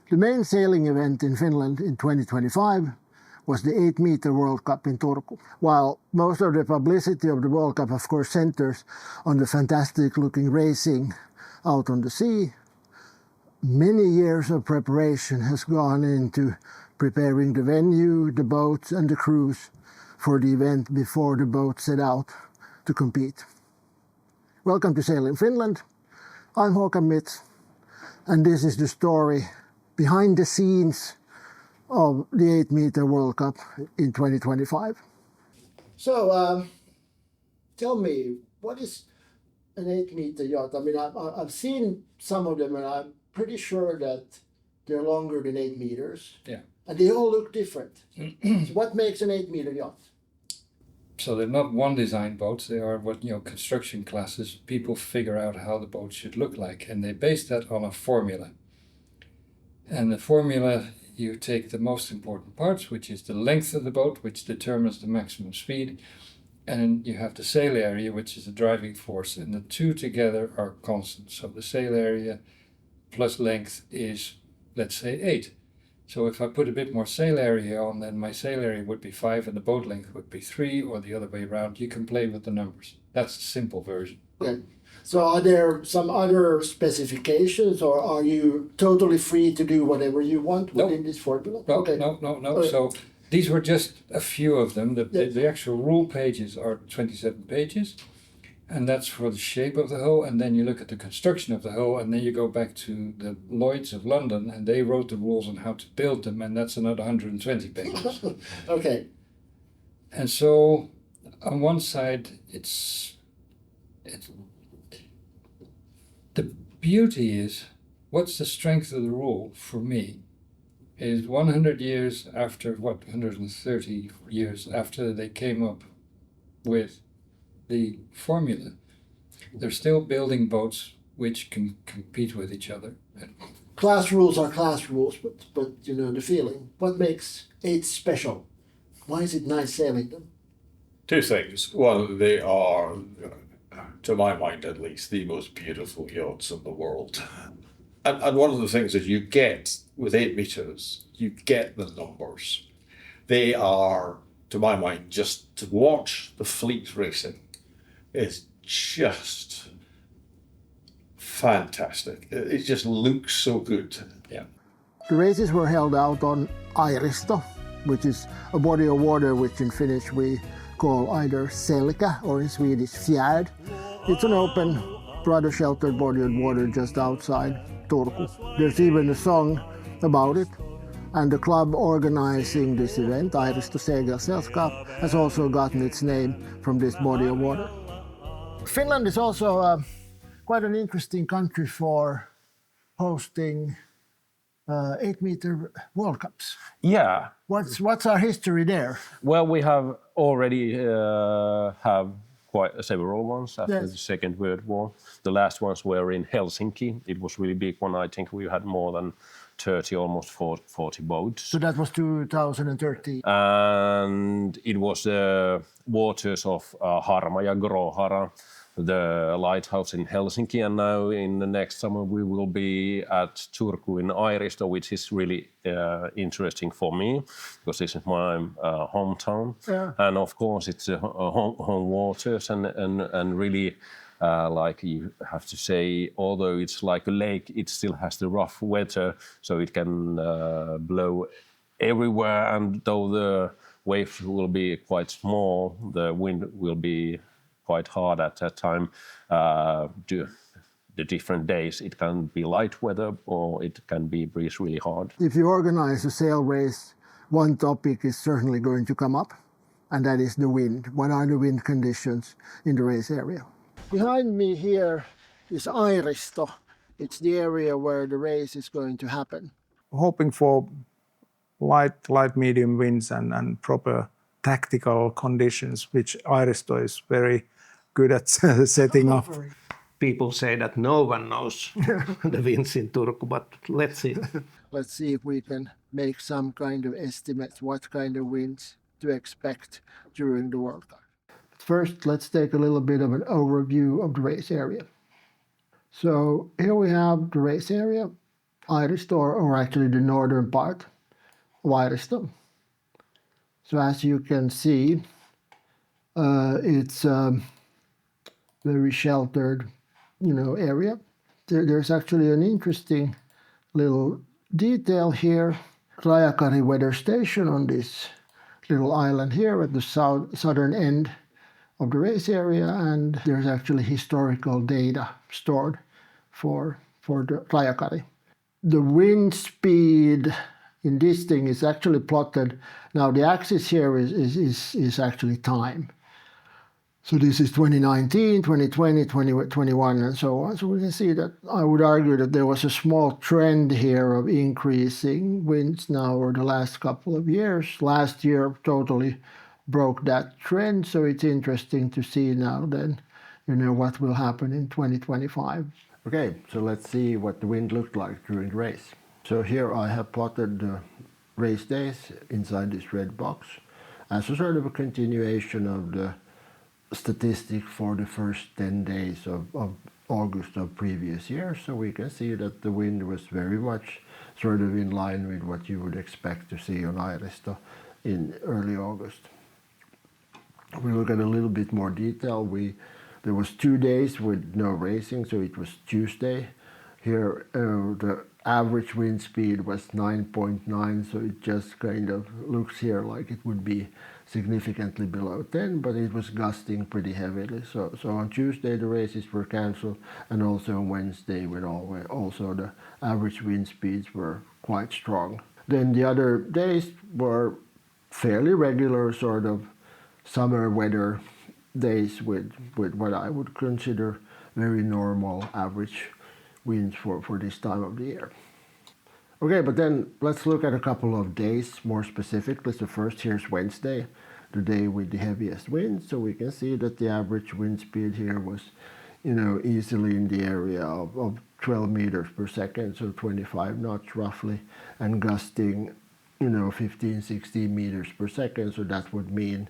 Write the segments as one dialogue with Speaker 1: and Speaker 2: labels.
Speaker 1: The main sailing event in Finland in 2025 was the 8-meter World Cup in Turku. While most of the publicity of the World Cup, of course, centers on the fantastic-looking racing out on the sea, many years of preparation has gone into preparing the venue, the boats, and the crews for the event before the boats set out to compete. Welcome to Sail in Finland. I'm Håkan Mitz, and this is the story behind the scenes of the 8-meter World Cup in 2025. So, tell me, what is an 8-meter yacht? I mean, I've seen some of them, and I'm pretty sure that they're longer than 8 meters.
Speaker 2: Yeah.
Speaker 1: And they all look different. So what makes an 8-meter yacht?
Speaker 2: So they're not one design boats. They are what construction classes. People figure out how the boat should look like, and they base that on a formula. And the formula, you take the most important parts, which is the length of the boat, which determines the maximum speed, and you have the sail area, which is the driving force, and the two together are constant. So the sail area plus length is, let's say, 8. So if I put a bit more sail area on, then my sail area would be 5 and the boat length would be 3, or the other way around. You can play with the numbers. That's the simple version.
Speaker 1: Okay. So are there some other specifications, or are you totally free to do whatever you want within this formula?
Speaker 2: No,
Speaker 1: Okay.
Speaker 2: no.
Speaker 1: Okay.
Speaker 2: So these were just a few of them. The actual rule pages are 27 pages, and that's for the shape of the hull. And then you look at the construction of the hull, and then you go back to the Lloyd's of London, and they wrote the rules on how to build them, and that's another 120 pages.
Speaker 1: Okay.
Speaker 2: And so on one side, it's the beauty is, what's the strength of the rule for me is 100 years after, 130 years after they came up with the formula, they're still building boats which can compete with each other.
Speaker 1: Class rules are class rules, but you know the feeling. What makes 8 special? Why is it nice sailing them?
Speaker 3: Two things. One, they are, to my mind at least, the most beautiful yachts in the world. And one of the things that you get with 8 meters, you get the numbers. They are, to my mind, just to watch the fleet racing is just fantastic. It just looks so good. Yeah.
Speaker 1: The races were held out on Airisto, which is a body of water which in Finnish we call either selkä or in Swedish fjärd. It's an open, rather sheltered body of water just outside Turku. There's even a song about it, and the club organizing this event, Airisto Segelsällskap, has also gotten its name from this body of water. Finland is also quite an interesting country for hosting 8-meter World Cups.
Speaker 4: Yeah.
Speaker 1: What's our history there?
Speaker 4: Well, we have already have quite several ones after
Speaker 1: Yes.
Speaker 4: the Second World War. The last ones were in Helsinki. It was really big one. I think we had more than 30, almost 40 boats.
Speaker 1: So that was 2013.
Speaker 4: And it was the waters of Harma ja Grohara, the lighthouse in Helsinki, and now in the next summer we will be at Turku in Airisto, which is really interesting for me because this is my hometown.
Speaker 1: Yeah.
Speaker 4: And of course it's home waters and really like you have to say, although it's like a lake, it still has the rough weather, so it can blow everywhere, and though the waves will be quite small, the wind will be quite hard at that time. The different days, it can be light weather or it can be breeze really hard.
Speaker 1: If you organize a sail race, one topic is certainly going to come up, and that is the wind. What are the wind conditions in the race area? Behind me here is Airisto. It's the area where the race is going to happen.
Speaker 5: Hoping for light medium winds and proper tactical conditions, which Airisto is very good at setting up.
Speaker 6: People say that no one knows the winds in Turku, but let's see.
Speaker 1: Let's see if we can make some kind of estimates what kind of winds to expect during the World Cup. First, let's take a little bit of an overview of the race area. So here we have the race area. Airisto, or actually the northern part of Airisto. So as you can see, it's a very sheltered, area. There's actually an interesting little detail here. Rajakari weather station on this little island here at the southern end of the race area, and there's actually historical data stored for the Rajakari. The wind speed in this thing is actually plotted. Now the axis here is actually time. So this is 2019, 2020, 2021, and so on. So we can see that I would argue that there was a small trend here of increasing winds now over the last couple of years. Last year totally broke that trend, so it's interesting to see now then, what will happen in 2025. Okay, so let's see what the wind looked like during the race. So here I have plotted the race days inside this red box as a sort of a continuation of the statistic for the first 10 days of August of previous year. So we can see that the wind was very much sort of in line with what you would expect to see on Airisto in early August. We look at a little bit more detail. There was 2 days with no racing, so it was Tuesday. Here the average wind speed was 9.9, so it just kind of looks here like it would be significantly below 10, but it was gusting pretty heavily. So on Tuesday the races were cancelled, and also on Wednesday when also the average wind speeds were quite strong. Then the other days were fairly regular sort of summer weather days with what I would consider very normal average winds for this time of the year. Okay, but then let's look at a couple of days more specifically. So first, here's Wednesday, the day with the heaviest winds. So we can see that the average wind speed here was, easily in the area of 12 meters per second, so 25 knots roughly, and gusting, 15, 16 meters per second. So that would mean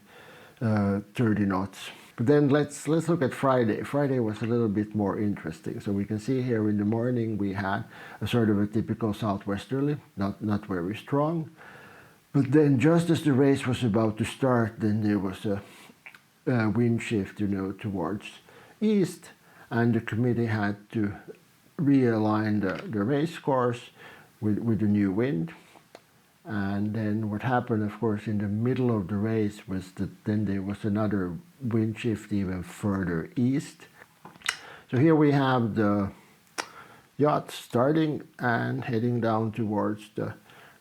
Speaker 1: 30 knots. But then let's look at Friday. Friday was a little bit more interesting. So we can see here in the morning we had a sort of a typical southwesterly, not very strong. But then just as the race was about to start, then there was a wind shift, towards east, and the committee had to realign the race course with the new wind. And then what happened, of course, in the middle of the race was that then there was another wind shift even further east. So here we have the yacht starting and heading down towards the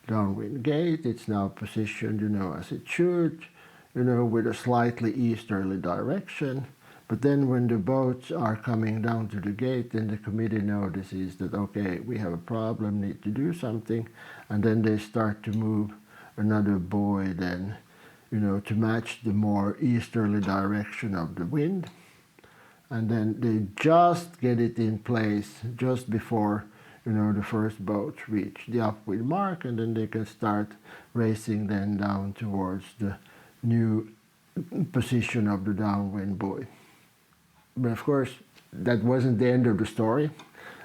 Speaker 1: downwind gate. It's now positioned, as it should, with a slightly easterly direction. But then when the boats are coming down to the gate, then the committee notices that, okay, we have a problem, need to do something. And then they start to move another buoy then, to match the more easterly direction of the wind. And then they just get it in place just before, the first boat reach the upwind mark, and then they can start racing then down towards the new position of the downwind buoy. But of course, that wasn't the end of the story.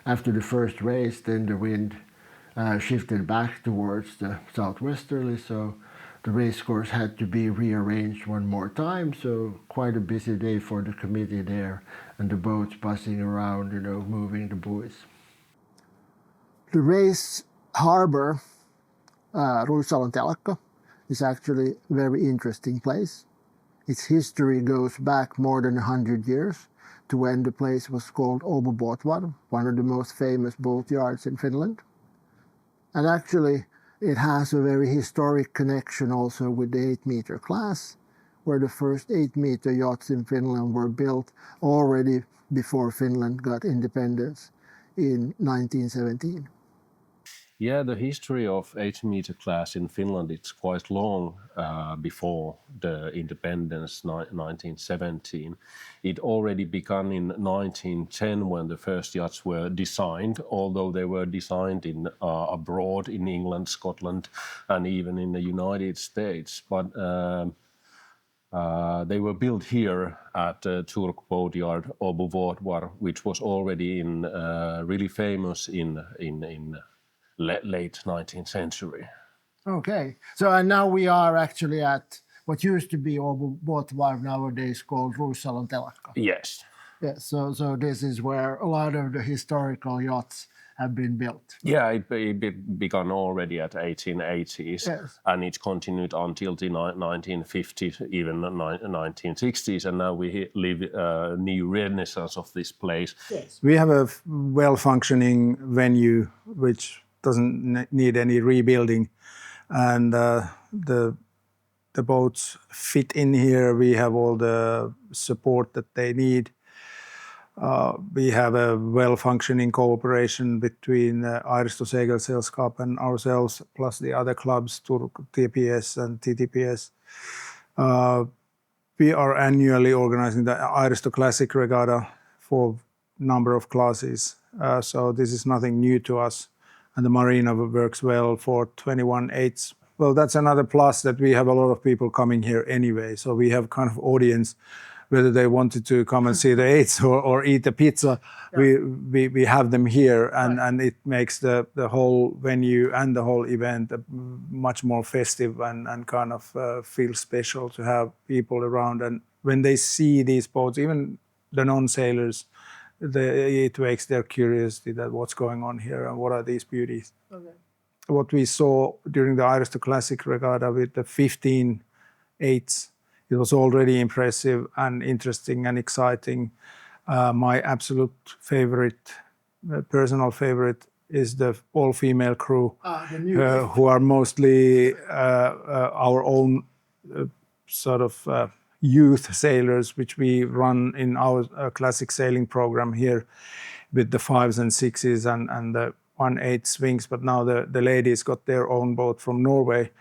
Speaker 1: After the first race, then the wind shifted back towards the southwesterly, so the race course had to be rearranged one more time. So quite a busy day for the committee there, and the boats buzzing around, moving the buoys. The race harbour, Ruissalon telakka, is actually a very interesting place. Its history goes back more than 100 years to when the place was called Åbo Båtvarv, one of the most famous boat yards in Finland. And actually, it has a very historic connection also with the 8-meter class, where the first 8-meter yachts in Finland were built already before Finland got independence in 1917.
Speaker 4: Yeah, the history of 8-meter class in Finland, it's quite long before the independence, 1917. It already began in 1910 when the first yachts were designed, although they were designed in abroad in England, Scotland, and even in the United States. But they were built here at Turku boat yard, Åbo Båtvarv, which was already really famous in late 19th century.
Speaker 1: Okay. So and now we are actually at what used to be Båtvarv, nowadays called Ruissalon telakka.
Speaker 4: Yes.
Speaker 1: Yeah, so this is where a lot of the historical yachts have been built.
Speaker 4: Yeah, it began already at 1880s,
Speaker 1: Yes.
Speaker 4: and it continued until the 1950s, even the 1960s, and now we live a new renaissance of this place.
Speaker 1: Yes.
Speaker 5: We have a well-functioning venue which doesn't need any rebuilding, and the boats fit in here. We have all the support that they need. We have a well-functioning cooperation between Airisto Segelsällskap and ourselves, plus the other clubs, Turku, TPS and TTPS. We are annually organizing the Airisto Classic Regatta for a number of classes. So this is nothing new to us. And the marina works well for 21/8s. Well, that's another plus, that we have a lot of people coming here anyway. So we have kind of audience, whether they wanted to come and see the eights or eat a pizza, we have them here, and it makes the whole venue and the whole event much more festive and kind of feel special to have people around. And when they see these boats, even the non-sailors, it wakes their curiosity that what's going on here and what are these beauties.
Speaker 1: Okay.
Speaker 5: What we saw during the Airisto Classic Regatta with the 15 eights, it was already impressive and interesting and exciting. My absolute favorite, personal favorite, is the all-female crew, who are mostly our own sort of youth sailors, which we run in our classic sailing program here with the 5s and 6s and the 1/8 swings. But now the ladies got their own boat from Norway.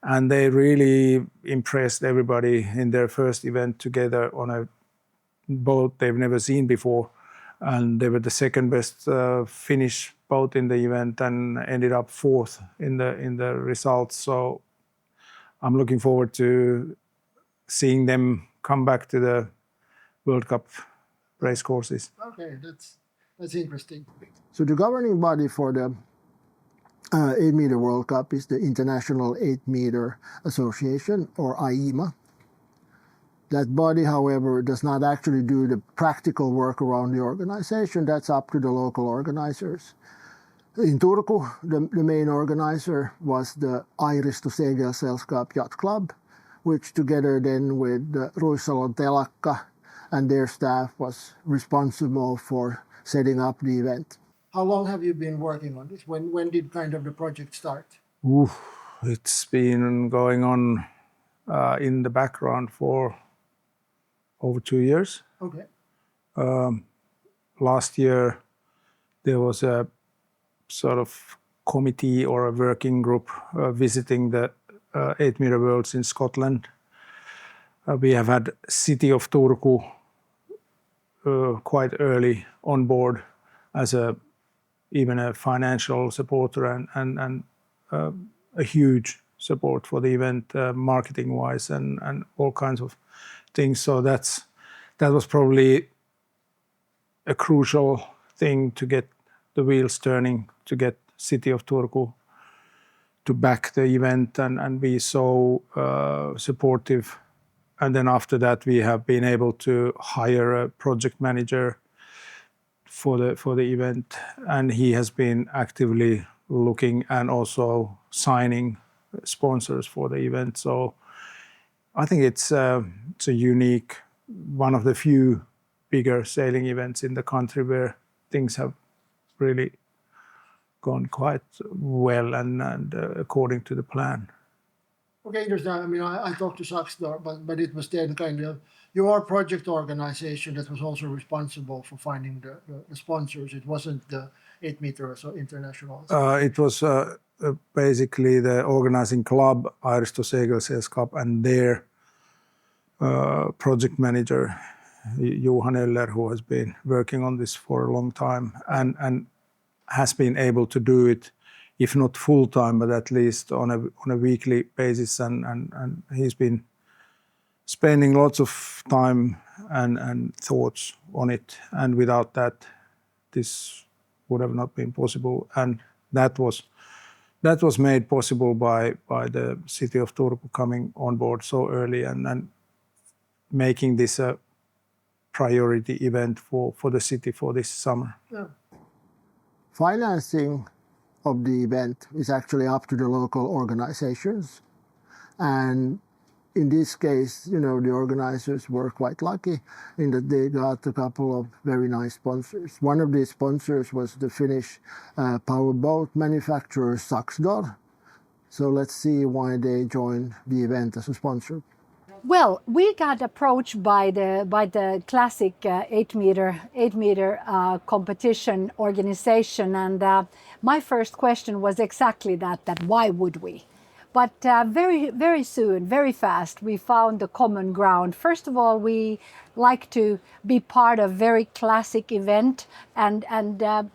Speaker 5: And they really impressed everybody in their first event together on a boat they've never seen before. And they were the second best Finnish boat in the event and ended up 4th in the results. So I'm looking forward to seeing them come back to the World Cup race courses.
Speaker 1: Okay, that's interesting. So the governing body for the 8-meter World Cup is the International 8-meter Association, or AIMA. That body, however, does not actually do the practical work around the organization. That's up to the local organizers. In Turku, the main organizer was the Airisto Segelsällskap Yacht Club, which together then with the Ruissalon telakka and their staff was responsible for setting up the event. How long have you been working on this? When did kind of the project start?
Speaker 5: It's been going on in the background for over 2 years.
Speaker 1: Okay.
Speaker 5: Last year, there was a sort of committee or a working group visiting the 8-meter worlds in Scotland. We have had City of Turku quite early on board as even a financial supporter and a huge support for the event, marketing-wise and all kinds of things. So that was probably a crucial thing to get the wheels turning, to get City of Turku to back the event and be so supportive. And then after that, we have been able to hire a project manager for the event, and he has been actively looking and also signing sponsors for the event. So I think it's a unique, one of the few bigger sailing events in the country where things have really gone quite well and according to the plan.
Speaker 1: Okay, understand. I mean, I talked to Saxdor, but it was then kind of your project organization that was also responsible for finding the sponsors. It wasn't the 8-meter International.
Speaker 5: It was basically the organizing club, Airisto Segelsällskap, and their project manager, Johan Eller, who has been working on this for a long time and has been able to do it, if not full time, but at least on a weekly basis. And he's been spending lots of time and thoughts on it. And without that, this would have not been possible. And that was that was made possible by the city of Turku coming on board so early and making this a priority event for the city for this summer.
Speaker 1: Financing of the event is actually up to the local organizations. And in this case, the organizers were quite lucky in that they got a couple of very nice sponsors. One of these sponsors was the Finnish powerboat manufacturer Saxdor. So let's see why they joined the event as a sponsor.
Speaker 7: Well, we got approached by the classic 8-meter competition organization, and my first question was exactly that why would we? But very soon, very fast, we found the common ground. First of all, we like to be part of very classic event, and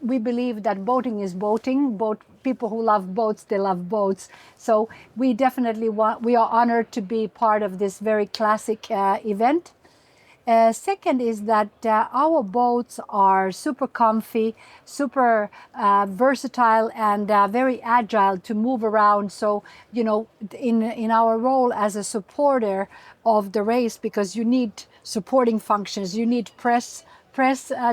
Speaker 7: we believe that boating is boating. People who love boats, they love boats. So we definitely we are honored to be part of this very classic event. Second is that our boats are super comfy, super versatile, and very agile to move around. So, in our role as a supporter of the race, because you need supporting functions, you need press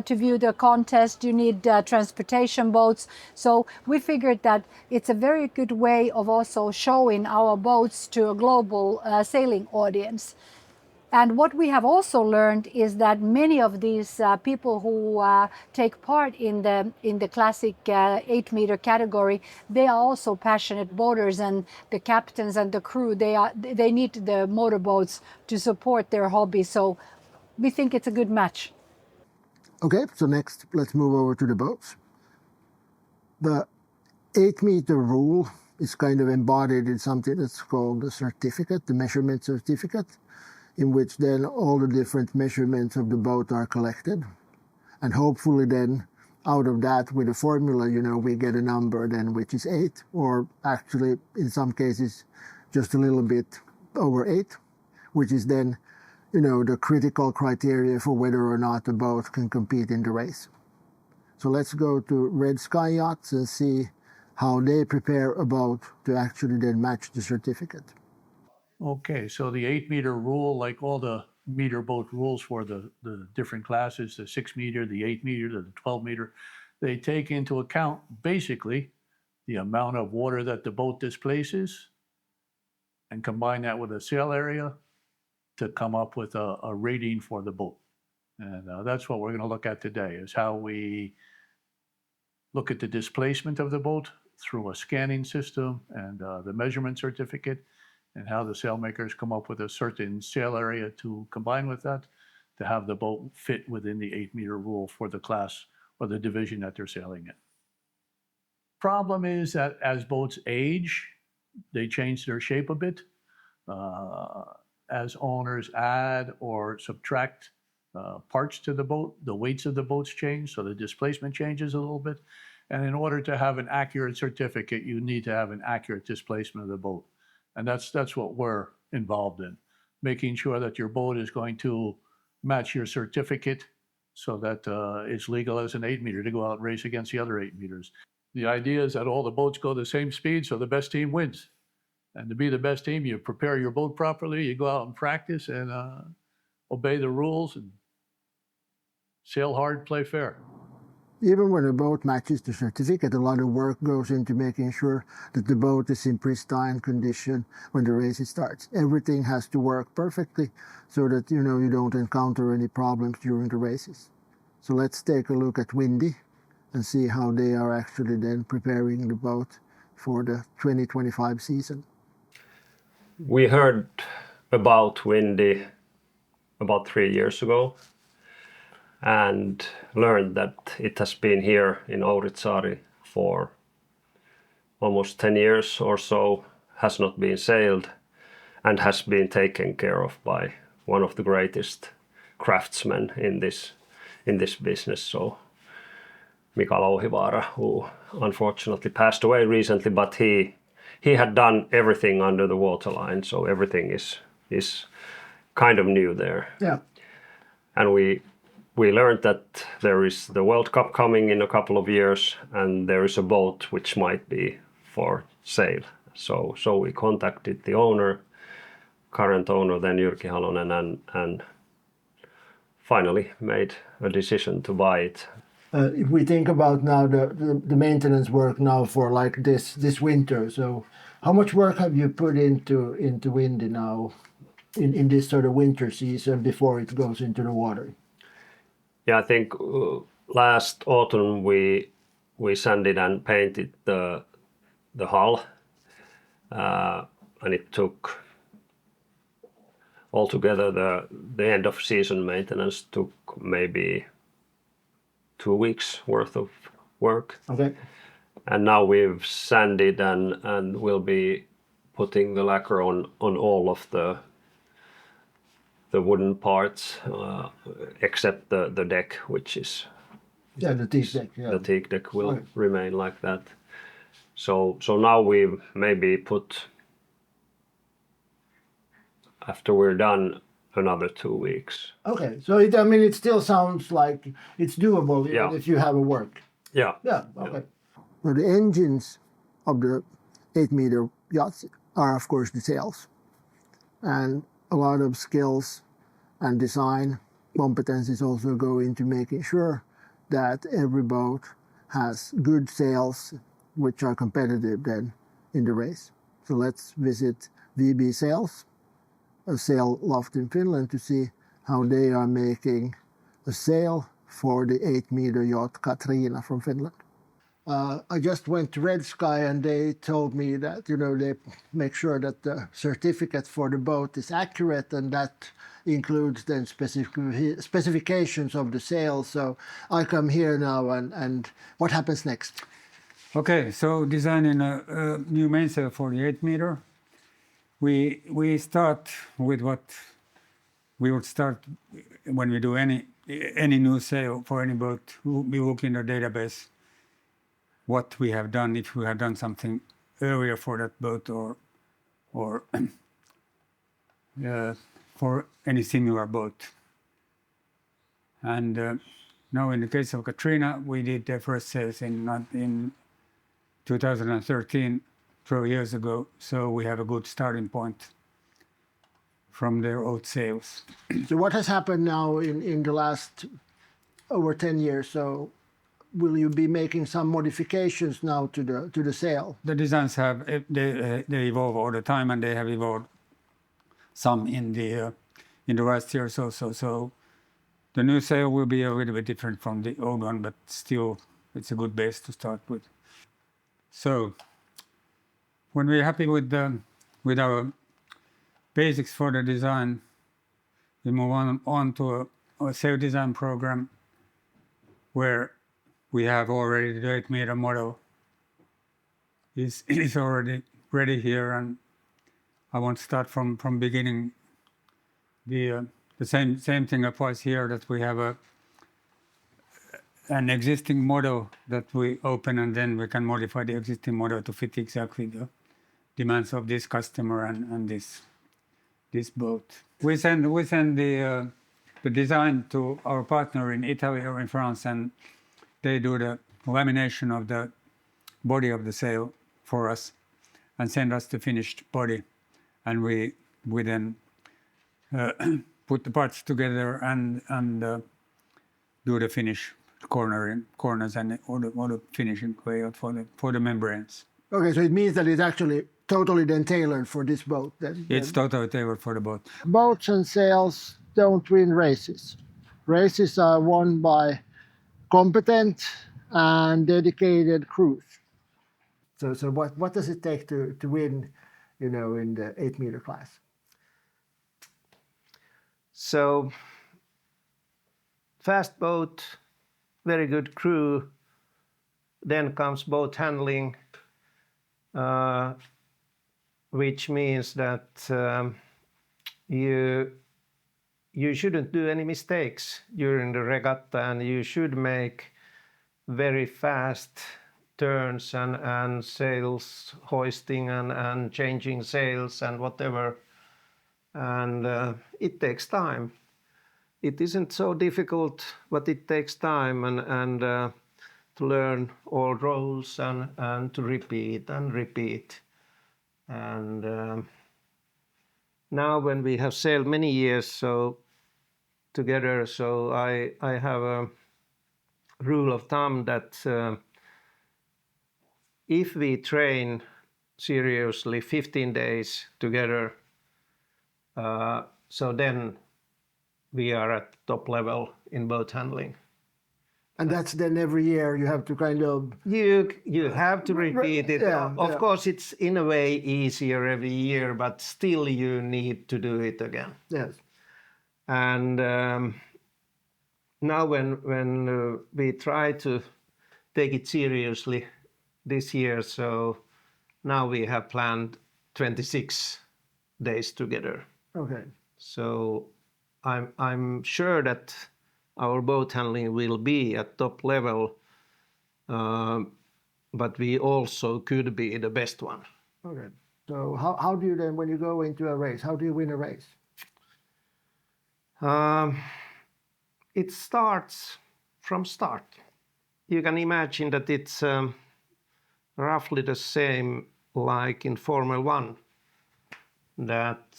Speaker 7: to view the contest, you need transportation boats. So we figured that it's a very good way of also showing our boats to a global sailing audience. And what we have also learned is that many of these people who take part in the classic 8-meter category, they are also passionate boaters, and the captains and the crew, they need the motorboats to support their hobby. So we think it's a good match.
Speaker 1: Okay, so next let's move over to the boats. The 8-meter rule is kind of embodied in something that's called the certificate, the measurement certificate, in which then all the different measurements of the boat are collected. And hopefully then out of that with a formula, we get a number then which is 8, or actually in some cases just a little bit over 8, which is then, the critical criteria for whether or not a boat can compete in the race. So let's go to Red Sky Yachts and see how they prepare a boat to actually then match the certificate.
Speaker 8: Okay, so the 8-meter rule, like all the meter boat rules for the different classes, the 6-meter, the 8-meter, the 12-meter, they take into account basically the amount of water that the boat displaces and combine that with a sail area to come up with a rating for the boat. And that's what we're going to look at today, is how we look at the displacement of the boat through a scanning system and the measurement certificate, and how the sailmakers come up with a certain sail area to combine with that to have the boat fit within the 8-meter rule for the class or the division that they're sailing in. Problem is that as boats age, they change their shape a bit. As owners add or subtract parts to the boat, the weights of the boats change, so the displacement changes a little bit. And in order to have an accurate certificate, you need to have an accurate displacement of the boat. And that's what we're involved in, making sure that your boat is going to match your certificate so that it's legal as an 8-meter to go out and race against the other 8 meters. The idea is that all the boats go the same speed, so the best team wins. And to be the best team, you prepare your boat properly, you go out and practice and obey the rules and sail hard, play fair.
Speaker 1: Even when a boat matches the certificate, a lot of work goes into making sure that the boat is in pristine condition when the race starts. Everything has to work perfectly so that you don't encounter any problems during the races. So let's take a look at Windy and see how they are actually then preparing the boat for the 2025 season.
Speaker 9: We heard about Windy about 3 years ago and learned that it has been here in Oritsaari for almost 10 years or so, has not been sailed, and has been taken care of by one of the greatest craftsmen in this business. So Mika Louhivaara, who unfortunately passed away recently, but he had done everything under the waterline, so everything is kind of new there.
Speaker 1: Yeah.
Speaker 9: And we learned that there is the World Cup coming in a couple of years, and there is a boat which might be for sail. So we contacted the owner, current owner, then Jyrki Halonen, and finally made a decision to buy it.
Speaker 1: If we think about now the maintenance work now for like this winter, so how much work have you put into Windy now in this sort of winter season before it goes into the water?
Speaker 9: Yeah, I think last autumn we sanded and painted the hull, and it took altogether the end of season maintenance took maybe 2 weeks worth of work.
Speaker 1: Okay.
Speaker 9: And now we've sanded and will be putting the lacquer on all of the wooden parts, except the deck, which is
Speaker 1: the teak deck. Yeah.
Speaker 9: the teak deck will remain like that. So now we've maybe put, after we're done, another 2 weeks.
Speaker 1: Okay, so it still sounds like it's doable
Speaker 9: Yeah.
Speaker 1: if you have a work.
Speaker 9: Yeah.
Speaker 1: Yeah. Okay. So the engines of the 8-meter yachts are of course the sails, and a lot of skills and design competencies also go into making sure that every boat has good sails which are competitive then in the race. So let's visit VB Sails, a sail loft in Finland, to see how they are making a sail for the 8-meter yacht Katrina from Finland. I just went to Red Sky and they told me that they make sure that the certificate for the boat is accurate, and that includes then specifications of the sail. So I come here now, and what happens next?
Speaker 10: Okay, so designing a new mainsail for the 8-meter. We start with what we would start when we do any new sail for any boat. We look in the database what we have done, if we have done something earlier for that boat or for any similar boat. And now in the case of Katrina, we did the first sails in 2013, 12 years ago, so we have a good starting point from their old sails.
Speaker 1: So what has happened now in the last over 10 years? So will you be making some modifications now to the sail?
Speaker 10: The designs they evolve all the time, and they have evolved some in the last years also. So the new sail will be a little bit different from the old one, but still it's a good base to start with. So when we're happy with our basics for the design, we move on to a sail design program where we have already the 8-meter model is already ready here, and I want to start from beginning. The same thing applies here, that we have an existing model that we open, and then we can modify the existing model to fit exactly the demands of this customer and this boat. We send the design to our partner in Italy or in France, and they do the lamination of the body of the sail for us and send us the finished body, and we then put the parts together and do the finish corners and all the finishing layout for the membranes.
Speaker 1: Okay, so it means that it's actually totally then tailored for this boat.
Speaker 10: It's totally tailored for the boat.
Speaker 1: Boats and sails don't win races. Races are won by competent and dedicated crews. So what does it take to win, in the 8-meter class?
Speaker 6: So fast boat, very good crew, then comes boat handling, which means that you shouldn't do any mistakes during the regatta, and you should make very fast turns and sails hoisting and changing sails and whatever. And it takes time. It isn't so difficult, but it takes time. And to learn all roles and to repeat and repeat. And now when we have sailed many years together, so I have a rule of thumb that if we train seriously 15 days together, so then we are at top level in boat handling.
Speaker 1: And that's then every year you have to kind of...
Speaker 6: You have to repeat it.
Speaker 1: Yeah,
Speaker 6: of course, it's in a way easier every year, but still you need to do it again.
Speaker 1: Yes.
Speaker 6: And now when we try to take it seriously this year, so now we have planned 26 days together.
Speaker 1: Okay.
Speaker 6: So I'm sure that our boat handling will be at top level, but we also could be the best one.
Speaker 1: Okay. So how do you then, when you go into a race, how do you win a race?
Speaker 6: It starts from start. You can imagine that it's roughly the same like in Formula 1, that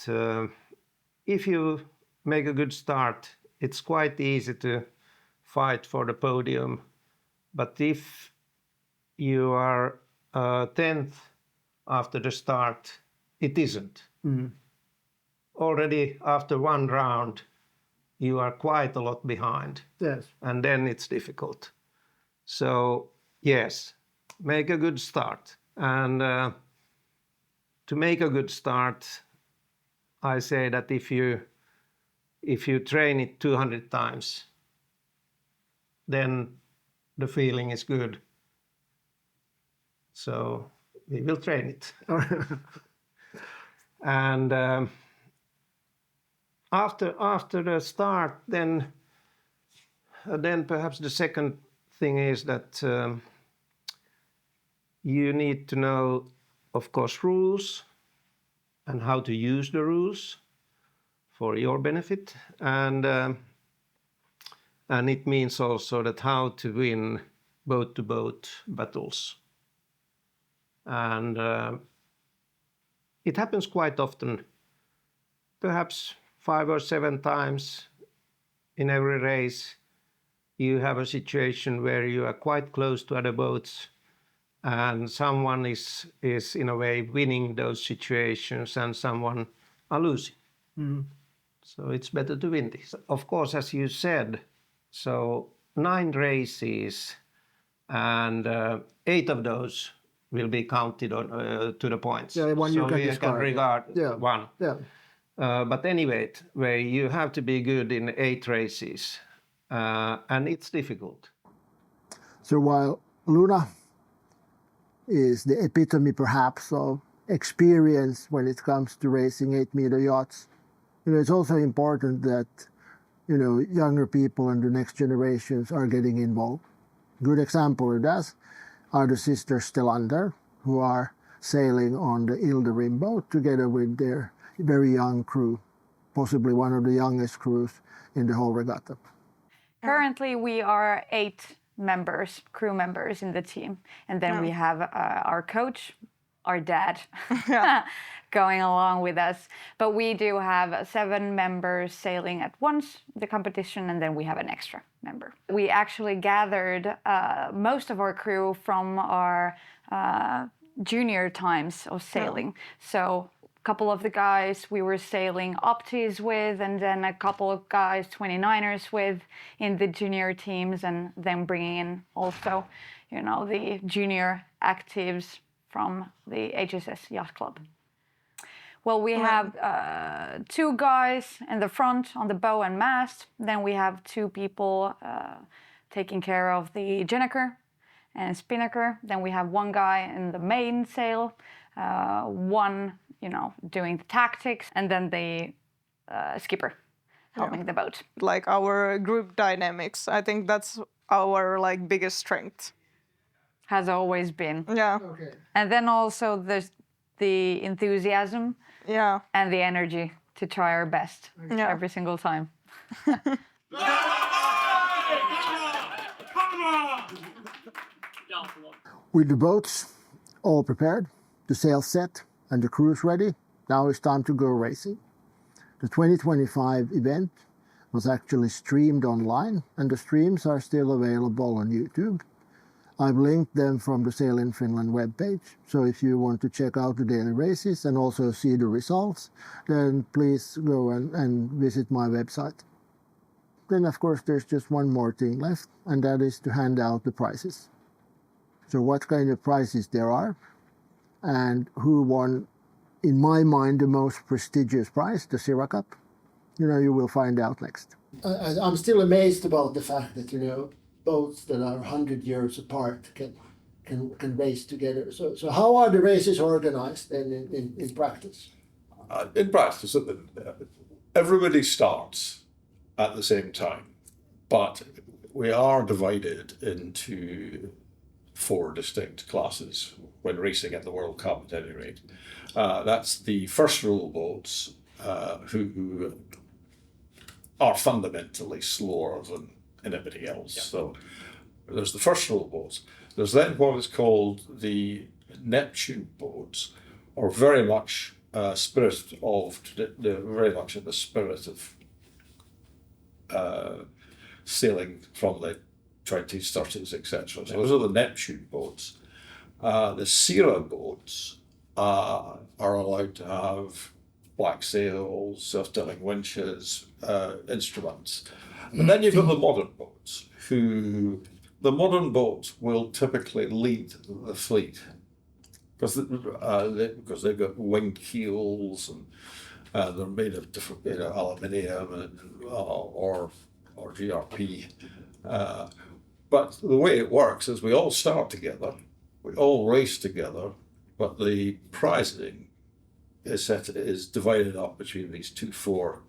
Speaker 6: if you make a good start, it's quite easy to fight for the podium. But if you are 10th after the start, it isn't.
Speaker 1: Mm.
Speaker 6: Already after one round, you are quite a lot behind.
Speaker 1: Yes.
Speaker 6: And then it's difficult. So yes, make a good start. And to make a good start, I say that if you train it 200 times, then the feeling is good. So we will train it. And after the start, then perhaps the second thing is that you need to know, of course, rules and how to use the rules for your benefit, and it means also that how to win boat-to-boat battles. And it happens quite often, perhaps 5 or 7 times in every race. You have a situation where you are quite close to other boats, and someone is in a way winning those situations, and someone are losing.
Speaker 1: Mm.
Speaker 6: So it's better to win this. Of course, as you said, so 9 races, and 8 of those will be counted on to the points.
Speaker 1: Yeah, one
Speaker 6: so
Speaker 1: you can
Speaker 6: we
Speaker 1: discard.
Speaker 6: can regard
Speaker 1: Yeah.
Speaker 6: one.
Speaker 1: Yeah.
Speaker 6: But anyway, where you have to be good in 8 races, and it's difficult.
Speaker 1: So while Luna is the epitome perhaps of experience when it comes to racing 8-meter yachts, it's also important that younger people and the next generations are getting involved. Good example of that are the sisters Stellander, who are sailing on the Ilderim boat together with their very young crew, possibly one of the youngest crews in the whole regatta.
Speaker 11: Currently, we are 8 members, crew members in the team. And then we have our coach, our dad, going along with us. But we do have 7 members sailing at once, the competition, and then we have an extra member. We actually gathered most of our crew from our junior times of sailing. So a couple of the guys we were sailing Optis with, and then a couple of guys 29ers with in the junior teams, and then bringing in also, the junior actives from the HSS Yacht Club. Well, we have 2 guys in the front on the bow and mast. Then we have 2 people taking care of the gennaker and spinnaker. Then we have 1 guy in the mainsail, 1, doing the tactics, and then the skipper helping the boat.
Speaker 12: Like our group dynamics, I think that's our biggest strength.
Speaker 11: Has always been.
Speaker 12: Yeah.
Speaker 1: Okay.
Speaker 11: And then also the enthusiasm and the energy to try our best every single time.
Speaker 1: With the boats all prepared, the sail set, and the crews ready, now it's time to go racing. The 2025 event was actually streamed online, and the streams are still available on YouTube. I've linked them from the Sail in Finland webpage, so if you want to check out the daily races and also see the results, then please go and visit my website. Then of course there's just one more thing left, and that is to hand out the prizes. So what kind of prizes there are, and who won, in my mind, the most prestigious prize, the Sira Cup, you will find out next. I'm still amazed about the fact that, boats that are 100 years apart can race together. So how are the races organized then in practice?
Speaker 3: In practice, everybody starts at the same time, but we are divided into 4 distinct classes when racing at the World Cup, at any rate. That's the first rule boats, who are fundamentally slower than anybody else. Yeah. So there's the first rule boats. There's then what is called the Neptune boats, or very much very much in the spirit of sailing from the 20s, 30s, etc. So those are the Neptune boats. The Sira boats are allowed to have black sails, self-tilting winches, instruments. And then you've got the modern boats, the modern boats will typically lead the fleet because they've got winged keels, and they're made of different, aluminium or GRP. But the way it works is we all start together, we all race together, but the prizing is divided up between these 4.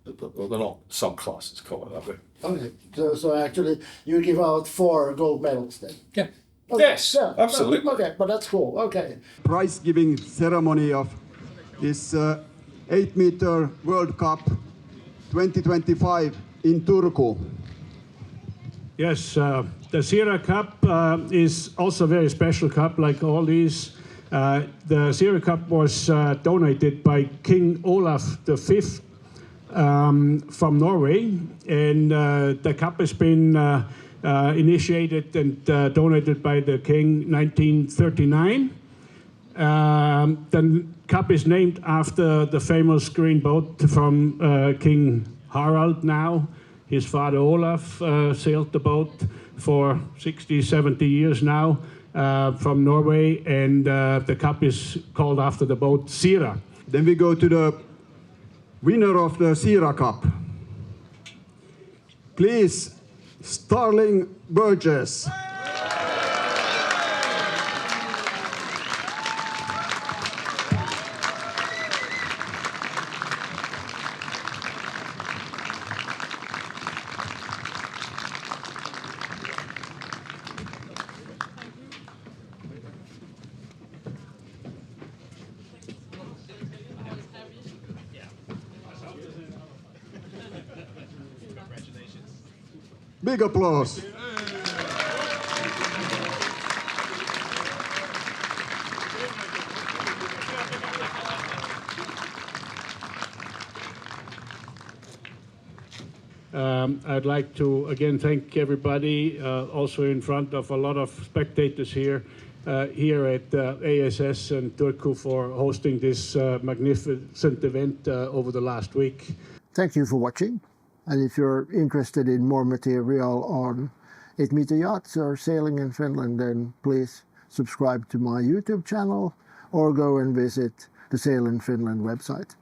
Speaker 3: Well, they're not subclasses, call it that way.
Speaker 1: Okay, so actually you give out 4 gold medals then?
Speaker 3: Yeah.
Speaker 1: Okay.
Speaker 3: Yes,
Speaker 1: Yeah.
Speaker 3: absolutely.
Speaker 1: Okay, but that's cool. Okay.
Speaker 13: Prize giving ceremony of this 8-meter World Cup 2025 in Turku.
Speaker 14: Yes, the Sira Cup is also a very special cup, like all these. The Sira Cup was donated by King Olaf V from Norway, and the cup has been initiated and donated by the king 1939. The cup is named after the famous green boat from King Harald now. His father Olaf sailed the boat for 60, 70 years now from Norway, and the cup is called after the boat Sira.
Speaker 13: Then we go to the winner of the Sira Cup. Please, Starling Burgess. Big applause.
Speaker 14: I'd like to again thank everybody, also in front of a lot of spectators here at ASS and Turku, for hosting this magnificent event over the last week.
Speaker 1: Thank you for watching. And if you're interested in more material on 8-meter yachts or sailing in Finland, then please subscribe to my YouTube channel or go and visit the Sail in Finland website.